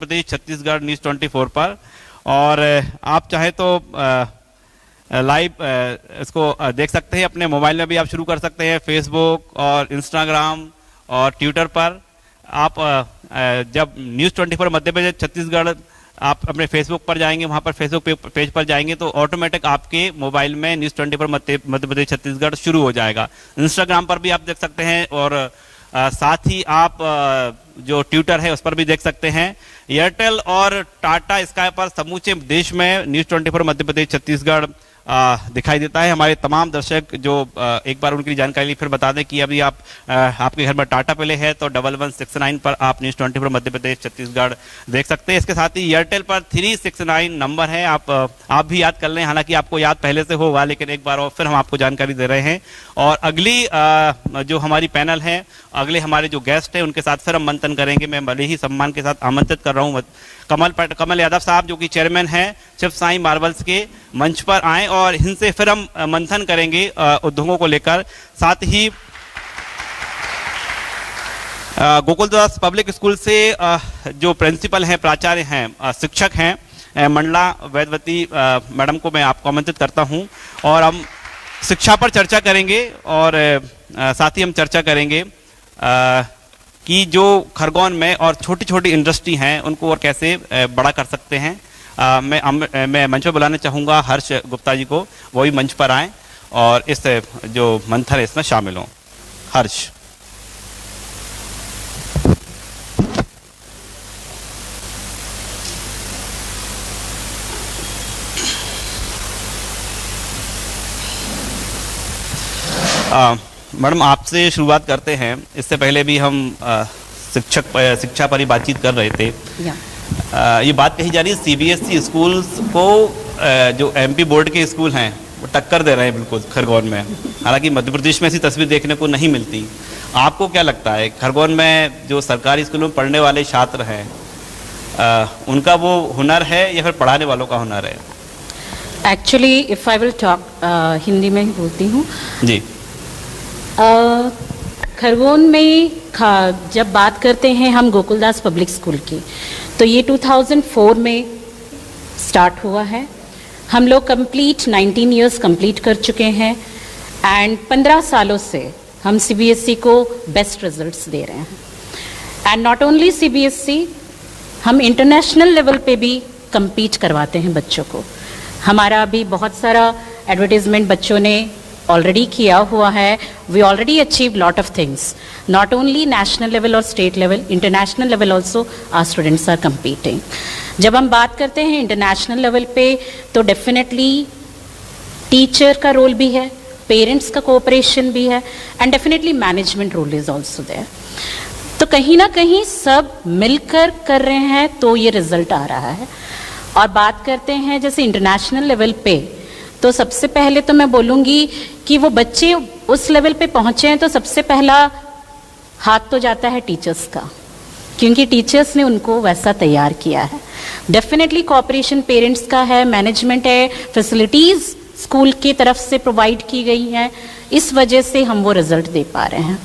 Pradesh Chhattisgarh news 24 पर। और आप चाहे तो लाइव इसको देख सकते हैं, अपने मोबाइल में भी आप शुरू कर सकते हैं। फेसबुक और इंस्टाग्राम और ट्विटर पर आप जब न्यूज़ 24 मध्य प्रदेश छत्तीसगढ़ आप अपने फेसबुक पर जाएंगे, वहां पर फेसबुक पेज पर जाएंगे तो ऑटोमेटिक आपके मोबाइल में न्यूज़ 24 मध्य प्रदेश छत्तीसगढ़ शुरू हो जाएगा। इंस्टाग्राम पर भी आप देख सकते हैं और साथ ही आप जो ट्विटर है उस पर भी देख सकते हैं। एयरटेल और टाटा स्काई पर समूचे देश में न्यूज़ 24 मध्य प्रदेश छत्तीसगढ़ दिखाई देता है। हमारे तमाम दर्शक जो एक बार उनकी जानकारी फिर बता दें कि अभी आप आपके घर में टाटा प्ले है तो 1169 पर आप न्यूज़ 24 मध्य प्रदेश छत्तीसगढ़ देख सकते हैं। इसके साथ ही एयरटेल पर 369 नंबर है, आप भी याद कर लें, हालांकि आपको याद पहले से होगा लेकिन एक बार और फिर हम आपको जानकारी दे रहे हैं। और अगली जो हमारी पैनल है, अगले हमारे जो गेस्ट हैं उनके साथ फिर हम मंथन करेंगे। मैं बड़े ही सम्मान के साथ आमंत्रित कर रहा हूँ कमल यादव साहब जो कि चेयरमैन हैं शिव साई मार्बल्स के, मंच पर आए और इनसे फिर हम मंथन करेंगे उद्योगों को लेकर। साथ ही गोकुलदास पब्लिक स्कूल से जो प्रिंसिपल हैं, प्राचार्य हैं, शिक्षक हैं, मंडला वैद्यवती मैडम को मैं आपको आमंत्रित करता हूं और हम शिक्षा पर चर्चा करेंगे। और साथ ही हम चर्चा करेंगे कि जो खरगोन में और छोटी छोटी इंडस्ट्री हैं उनको और कैसे बड़ा कर सकते हैं। मैं मंच पर बुलाना चाहूँगा हर्ष गुप्ता जी को, वो भी मंच पर आएँ और इस जो मंथन है इसमें शामिल हों। हर्ष। मैडम आपसे शुरुआत करते हैं। इससे पहले भी हम शिक्षा पर ही बातचीत कर रहे थे। ये बात कही जा रही है सीबीएसई स्कूल्स को जो एमपी बोर्ड के स्कूल हैं वो टक्कर दे रहे हैं बिल्कुल खरगोन में, हालांकि मध्य प्रदेश में ऐसी तस्वीर देखने को नहीं मिलती। आपको क्या लगता है खरगोन में जो सरकारी स्कूलों में पढ़ने वाले छात्र हैं उनका वो हुनर है या फिर पढ़ाने वालों का हुनर है? Actually if I will talk, Hindi में ही बोलती हूँ जी। खरगोन में जब बात करते हैं हम गोकुलदास पब्लिक स्कूल की, तो ये 2004 में स्टार्ट हुआ है। हम लोग कंप्लीट 19 इयर्स कंप्लीट कर चुके हैं एंड 15 सालों से हम सीबीएसई को बेस्ट रिजल्ट्स दे रहे हैं। एंड नॉट ओनली सीबीएसई, हम इंटरनेशनल लेवल पे भी compete करवाते हैं बच्चों को। हमारा अभी बहुत सारा एडवर्टीजमेंट बच्चों ने ऑलरेडी किया हुआ है। We already achieve lot of things, not only national level और state level, international level also our students are competing. जब हम बात करते हैं इंटरनेशनल लेवल पे तो डेफिनेटली टीचर का रोल भी है, पेरेंट्स का कोऑपरेशन भी है and definitely management role is also there. तो कहीं ना कहीं सब मिलकर कर रहे हैं तो ये रिजल्ट आ रहा है। और बात करते हैं जैसे इंटरनेशनल लेवल पे, तो सबसे पहले तो मैं बोलूँगी कि वो बच्चे उस लेवल पे पहुँचे हैं तो सबसे पहला हाथ तो जाता है टीचर्स का, क्योंकि टीचर्स ने उनको वैसा तैयार किया है। डेफिनेटली कोऑपरेशन पेरेंट्स का है, मैनेजमेंट है, फैसिलिटीज़ स्कूल की तरफ से प्रोवाइड की गई हैं, इस वजह से हम वो रिजल्ट दे पा रहे हैं।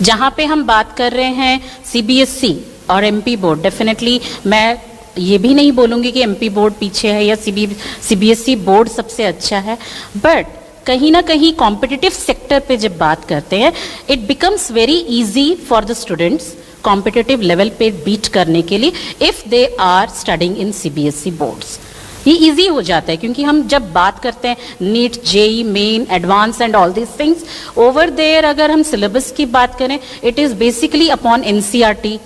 जहाँ पे हम बात कर रहे हैं सीबीएसई और एमपी बोर्ड, डेफिनेटली मैं ये भी नहीं बोलूँगी कि एमपी बोर्ड पीछे है या सीबीएसई बोर्ड सबसे अच्छा है, बट कहीं ना कहीं कॉम्पिटिटिव सेक्टर पे जब बात करते हैं it becomes very easy for the students competitive level पे बीट करने के लिए if they are studying in CBSE boards. ये इजी हो जाता है क्योंकि हम जब बात करते हैं NEET, JEE main, advance and all this things over there, अगर हम सिलेबस की बात करें it is basically upon NCERT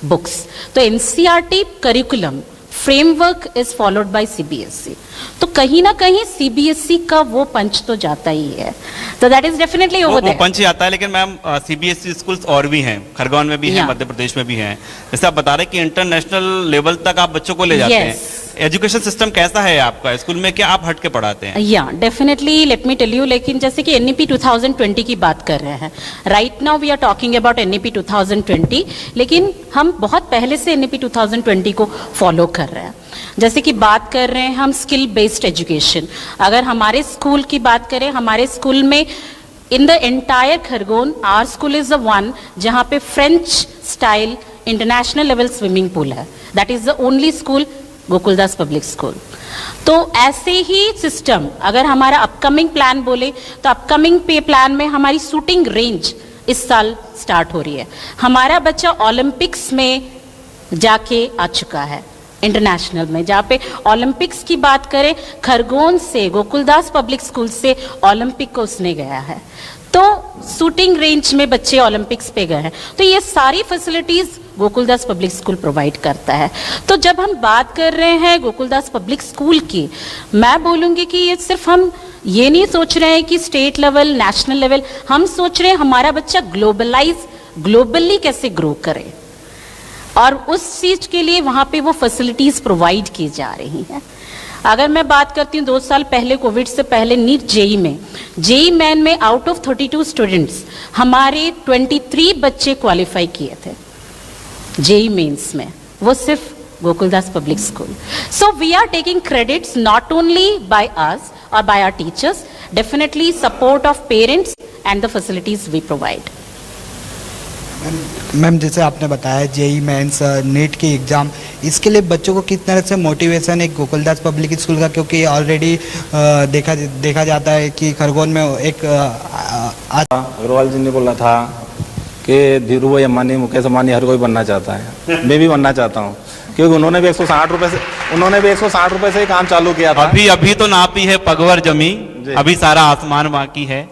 books. तो NCERT curriculum framework is followed by CBSE, तो कहीं ना कहीं सीबीएसई का वो पंच तो जाता ही है। तो that is definitely over there, वो पंच जाता है। लेकिन मैम सीबीएसई स्कूल्स और भी हैं, खरगोन में भी हैं, मध्य प्रदेश में भी हैं। जैसे आप बता रहे कि इंटरनेशनल लेवल तक आप बच्चों को ले जाते हैं। एजुकेशन सिस्टम कैसा है आपका स्कूल में, क्या आप हट के पढ़ाते हैं? या definitely let me tell you, लेकिन जैसे कि एनईपी 2020 की बात कर रहे हैं, right now we are talking about NEP 2020, लेकिन हम बहुत पहले से एनईपी 2020 को फॉलो कर रहे हैं। जैसे कि बात कर रहे हैं हम स्किल बेस्ड एजुकेशन, अगर हमारे स्कूल की बात करें, हमारे स्कूल में in the entire Khargone our school is the one जहाँ पे French style international level swimming pool है. That is the only school, Gokuldas public school. तो ऐसे ही सिस्टम अगर हमारा अपकमिंग प्लान बोले तो अपकमिंग पे प्लान में हमारी शूटिंग रेंज इस साल स्टार्ट हो रही है. हमारा बच्चा ओलंपिक्स में जाके आ चुका है, इंटरनेशनल में, जहाँ पे ओलंपिक्स की बात करें, खरगोन से गोकुलदास पब्लिक स्कूल से ओलंपिक को उसने गया है. तो शूटिंग रेंज में बच्चे ओलंपिक्स पे गए हैं. तो ये सारी facilities Gokuldas public school provide करता है. तो जब हम बात कर रहे हैं गोकुलदास पब्लिक स्कूल की, मैं बोलूँगी कि ये सिर्फ हम ये नहीं सोच रहे हैं कि स्टेट लेवल, नेशनल लेवल, हम सोच रहे हैं हमारा बच्चा ग्लोबली कैसे ग्रो करे, और उस चीज के लिए वहाँ पे वो फैसिलिटीज प्रोवाइड की जा रही हैं. अगर मैं बात करती हूँ 2 साल पहले, कोविड से पहले, नीट जेई मेन में आउट ऑफ 32 स्टूडेंट्स हमारे 23 बच्चे क्वालिफाई किए थे जेई मेंस में, वो सिर्फ Gokuldas public school. So we are taking credits not only by us और by our teachers, definitely support of parents and the facilities we provide. Ma'am, जैसे आपने बताया जेई मेंस, नीट की एग्ज़ाम, इसके लिए बच्चों को किस तरह से मोटिवेशन है गोकुलदास पब्लिक स्कूल का? क्योंकि ऑलरेडी देखा जाता है कि खरगोन में एक अग्रवाल जी ने बोला था कि धीरू भाई अंबानी, मुकेश अंबानी हर कोई बनना चाहता है. मैं भी बनना चाहता हूँ, क्योंकि उन्होंने भी 160 रुपए से ही काम चालू किया था. अभी तो नापी है पगवर जमी, अभी सारा आसमान बाकी है.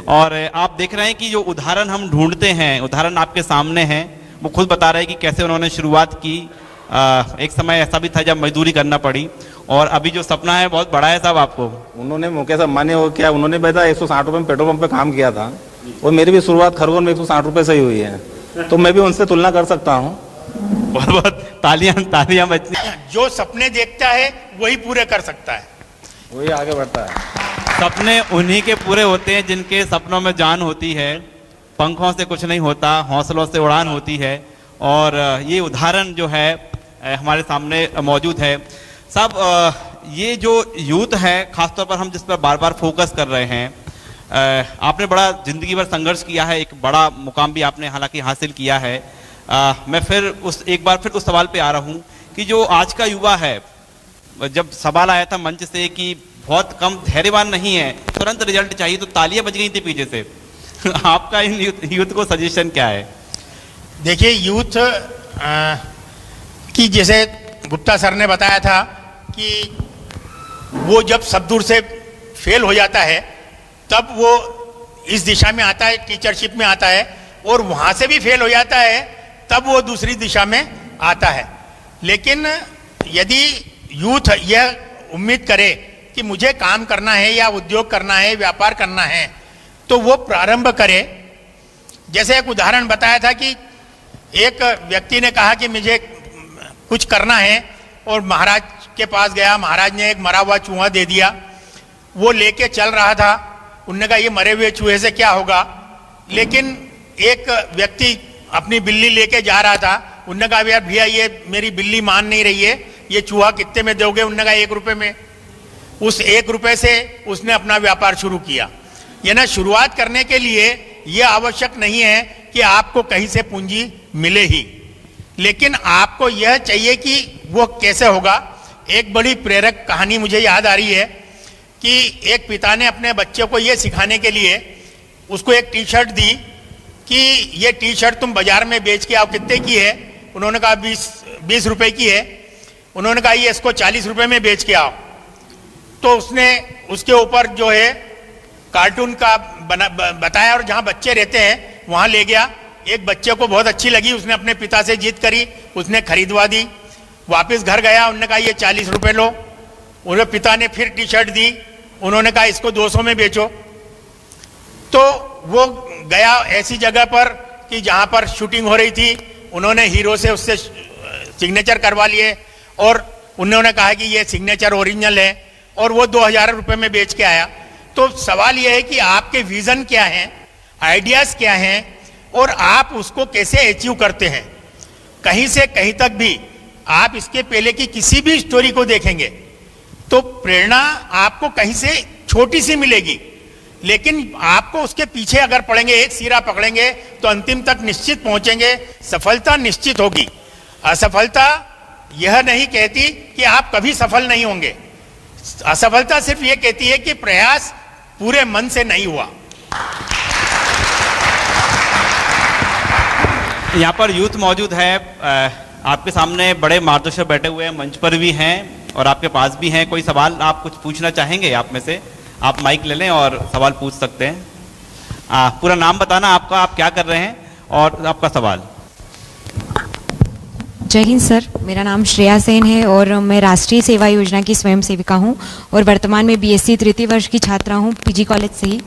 और आप देख रहे हैं कि जो उदाहरण हम ढूंढते हैं, उदाहरण आपके सामने हैं. वो खुद बता रहे हैं कि कैसे उन्होंने शुरुआत की. एक समय ऐसा भी था जब मजदूरी करना पड़ी, और अभी जो सपना है बहुत बड़ा है साहब आपको. उन्होंने, मुकेश अंबानी हो क्या, उन्होंने बताया 160 रुपए में पेट्रोल पंप पे काम किया था, और मेरी भी शुरुआत खरगोन में 160 रुपए से ही हुई है. तो मैं भी उनसे तुलना कर सकता हूँ. बहुत बहुत तालियां बच्चे. जो सपने देखता है वही पूरे कर सकता है, वही आगे बढ़ता है. सपने उन्हीं के पूरे होते हैं जिनके सपनों में जान होती है. पंखों से कुछ नहीं होता, हौसलों से उड़ान होती है. और ये उदाहरण जो है हमारे सामने मौजूद है. साहब, ये जो यूथ है, खासतौर पर हम जिस पर बार बार फोकस कर रहे हैं, आपने बड़ा जिंदगी भर संघर्ष किया है, एक बड़ा मुकाम भी आपने हालांकि हासिल किया है. मैं एक बार फिर उस सवाल पे आ रहा हूँ कि जो आज का युवा है, जब सवाल आया था मंच से कि बहुत कम धैर्यवान नहीं है, तुरंत रिजल्ट चाहिए, तो तालियां बज गई थी पीछे से. आपका इन यूथ को सजेशन क्या है? देखिए, यूथ की जैसे गुप्ता सर ने बताया था कि वो जब सब दूर से फेल हो जाता है तब वो इस दिशा में आता है, टीचरशिप में आता है, और वहाँ से भी फेल हो जाता है तब वो दूसरी दिशा में आता है. लेकिन यदि यूथ यह उम्मीद करे कि मुझे काम करना है या उद्योग करना है, व्यापार करना है, तो वो प्रारंभ करे. जैसे एक उदाहरण बताया था कि एक व्यक्ति ने कहा कि मुझे कुछ करना है, और महाराज के पास गया. महाराज ने एक मरा हुआ चूहा दे दिया. वो लेके चल रहा था. उन्होंने कहा ये मरे हुए चूहे से क्या होगा. लेकिन एक व्यक्ति अपनी बिल्ली लेके जा रहा था. उन्होंने कहा यार भैया, ये मेरी बिल्ली मान नहीं रही है, ये चूहा कितने में दोगे? उन्होंने कहा 1 रुपए में. उस 1 रुपए से उसने अपना व्यापार शुरू किया. ये ना, शुरुआत करने के लिए यह आवश्यक नहीं है कि आपको कहीं से पूंजी मिले ही, लेकिन आपको यह चाहिए कि वो कैसे होगा. एक बड़ी प्रेरक कहानी मुझे याद आ रही है कि एक पिता ने अपने बच्चे को यह सिखाने के लिए उसको एक टी शर्ट दी कि ये टी शर्ट तुम बाजार में बेच के आओ. कितने की है? उन्होंने कहा 20 रुपए की है. उन्होंने कहा ये इसको 40 रुपए में बेच के आओ. तो उसने उसके ऊपर जो है कार्टून का बताया, और जहाँ बच्चे रहते हैं वहाँ ले गया. एक बच्चे को बहुत अच्छी लगी, उसने अपने पिता से जिद करी, उसने खरीदवा दी. वापस घर गया, उन्होंने कहा ये 40 रुपए लो. उन्हें पिता ने फिर टी शर्ट दी. उन्होंने कहा इसको 200 में बेचो. तो वो गया ऐसी जगह पर कि जहाँ पर शूटिंग हो रही थी. उन्होंने हीरो से उससे सिग्नेचर करवा लिए, और उन्होंने कहा कि ये सिग्नेचर ओरिजिनल है, और वो 2000 रुपए में बेच के आया. तो सवाल यह है कि आपके विजन क्या हैं, आइडियाज क्या हैं, और आप उसको कैसे अचीव करते हैं. कहीं से कहीं तक भी आप इसके पहले की किसी भी स्टोरी को देखेंगे तो प्रेरणा आपको कहीं से छोटी सी मिलेगी, लेकिन आपको उसके पीछे अगर पड़ेंगे, एक सिरा पकड़ेंगे तो अंतिम तक निश्चित पहुंचेंगे, सफलता निश्चित होगी। असफलता यह नहीं कहती कि आप कभी सफल नहीं होंगे। असफलता सिर्फ यह कहती है कि प्रयास पूरे मन से नहीं हुआ। यहाँ पर यूथ मौजूद है, आपके सामने बड़े मार्गदर्शक बैठे हुए हैं, मंच पर भी हैं और आपके पास भी हैं। कोई सवाल आप कुछ पूछना चाहेंगे? आप में से आप माइक ले लें और सवाल पूछ सकते हैं। पूरा नाम बताना आपका, आप क्या कर रहे हैं और आपका सवाल। जय हिंद सर, मेरा नाम श्रेया सेन है और मैं राष्ट्रीय सेवा योजना की स्वयं सेविका हूँ और वर्तमान में बीएससी तृतीय वर्ष की छात्रा हूँ पीजी कॉलेज से ही।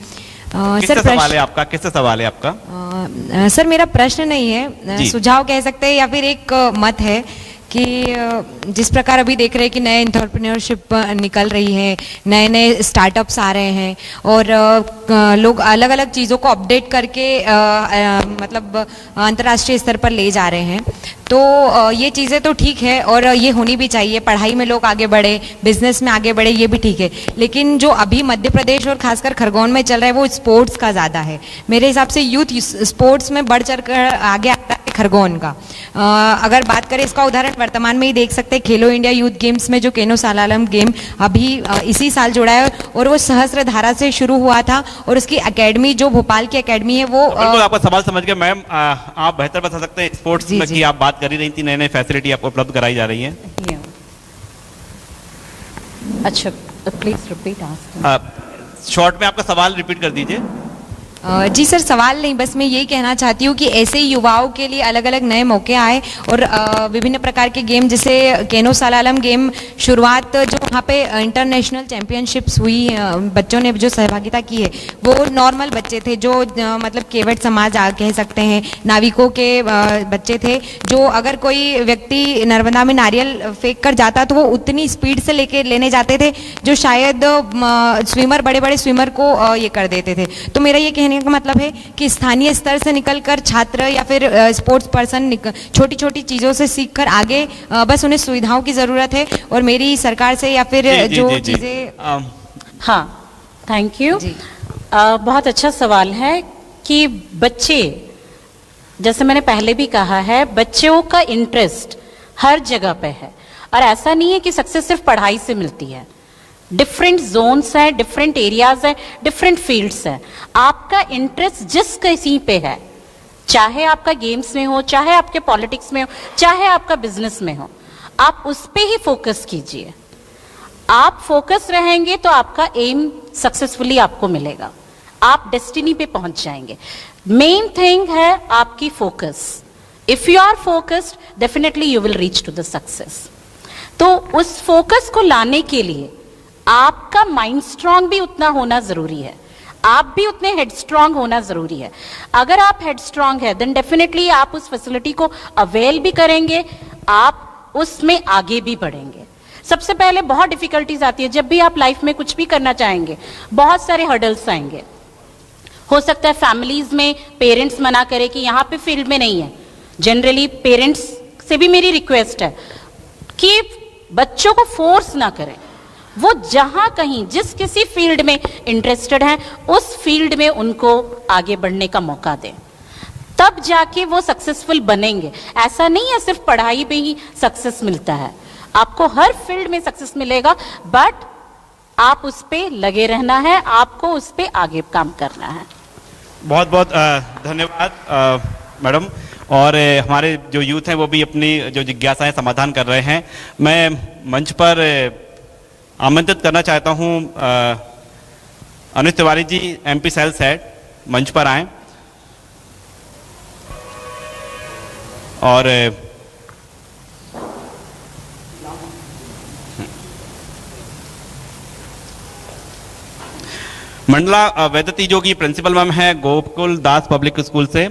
किससे सवाल है आपका? किससे सवाल है आपका? सर मेरा प्रश्न नहीं है, सुझाव कह सकते हैं या फिर एक मत है कि जिस प्रकार अभी देख रहे हैं कि नए एंटरप्रेन्योरशिप निकल रही है, नए नए स्टार्टअप्स आ रहे हैं और लोग अलग अलग चीज़ों को अपडेट करके मतलब अंतर्राष्ट्रीय स्तर पर ले जा रहे हैं, तो ये चीज़ें तो ठीक है और ये होनी भी चाहिए। पढ़ाई में लोग आगे बढ़े, बिजनेस में आगे बढ़े, ये भी ठीक है। लेकिन जो अभी मध्य प्रदेश और खासकर खरगोन में चल रहा है वो स्पोर्ट्स का ज़्यादा है। मेरे हिसाब से यूथ स्पोर्ट्स में बढ़ चढ़ कर आगे आता है खरगोन का। अगर बात करें, इसका उदाहरण वर्तमान में ही देख सकते हैं, खेलो इंडिया यूथ गेम्स में जो केनो सालालम गेम अभी इसी साल जुड़ा है और वो सहस्त्रधारा से शुरू हुआ था और उसकी एकेडमी जो भोपाल की एकेडमी है वो बिल्कुल आपका सवाल समझ गए मैम। आप बेहतर बता सकते हैं, स्पोर्ट्स में की आप बात कर ही रही थी, नए नए फैसिलिटी आपको उपलब्ध कराई जा रही है। अच्छा, प्लीज रिपीट। शॉर्ट में आपका सवाल रिपीट कर दीजिए। जी सर, सवाल नहीं, बस मैं यही कहना चाहती हूँ कि ऐसे ही युवाओं के लिए अलग अलग नए मौके आए और विभिन्न प्रकार के गेम, जैसे केनो सालालम गेम शुरुआत जो वहाँ पे इंटरनेशनल चैंपियनशिप्स हुई, बच्चों ने जो सहभागिता की है वो नॉर्मल बच्चे थे, जो मतलब केवट समाज कह सकते हैं, नाविकों के बच्चे थे, जो अगर कोई व्यक्ति नर्मदा में नारियल फेंक कर जाता तो वो उतनी स्पीड से लेने जाते थे जो शायद स्विमर, बड़े बड़े स्विमर को ये कर देते थे। तो मेरा ये कहने का मतलब है कि स्थानीय स्तर से निकलकर छात्र या फिर स्पोर्ट्स पर्सन छोटी छोटी चीज़ों से सीखकर आगे, बस उन्हें सुविधाओं की ज़रूरत है और मेरी सरकार से या फिर जो चीज़ें। हाँ, थैंक यू। बहुत अच्छा सवाल है कि बच्चे, जैसे मैंने पहले भी कहा है, बच्चों का इंटरेस्ट हर जगह पे है और ऐसा नहीं है कि सक्सेस सिर्फ पढ़ाई से मिलती है। डिफरेंट जोन्स है, डिफरेंट एरियाज है, डिफरेंट फील्ड्स है। आपका इंटरेस्ट जिस किसी पे है, चाहे आपका गेम्स में हो, चाहे आपके पॉलिटिक्स में हो, चाहे आपका बिजनेस में हो, आप उस पे ही फोकस कीजिए। आप फोकस रहेंगे तो आपका एम सक्सेसफुली आपको मिलेगा, आप डेस्टिनी पे पहुंच जाएंगे। मेन थिंग है आपकी focus. If you are focused, definitely you will reach to the success. तो उस फोकस को लाने के लिए आपका माइंड स्ट्रांग भी उतना होना जरूरी है, आप भी उतने हेड स्ट्रांग होना जरूरी है। अगर आप हेड स्ट्रांग है, देन डेफिनेटली आप उस फैसिलिटी को अवेल भी करेंगे, आप उसमें आगे भी बढ़ेंगे। सबसे पहले बहुत डिफिकल्टीज आती है, जब भी आप लाइफ में कुछ भी करना चाहेंगे बहुत सारे हर्डल्स आएंगे। हो सकता है फैमिलीज में पेरेंट्स मना करे कि यहाँ पे फील्ड में नहीं है। जनरली पेरेंट्स से भी मेरी रिक्वेस्ट है कि बच्चों को फोर्स ना करें, वो जहां कहीं जिस किसी फील्ड में इंटरेस्टेड हैं उस फील्ड में उनको आगे बढ़ने का मौका दें, तब जाके वो सक्सेसफुल बनेंगे। ऐसा नहीं है सिर्फ पढ़ाई पे ही सक्सेस मिलता है, आपको हर फील्ड में सक्सेस मिलेगा, बट आप उस पे लगे रहना है, आपको उस पे आगे काम करना है। बहुत बहुत धन्यवाद मैडम। और हमारे जो यूथ हैं वो भी अपनी जो जिज्ञासाएं समाधान कर रहे हैं। मैं मंच पर आमंत्रित करना चाहता हूं अनुज Tiwari ji, MP sales head, मंच पर आए और मंडला वेदती जो कि प्रिंसिपल मैम है गोकुल दास पब्लिक स्कूल से,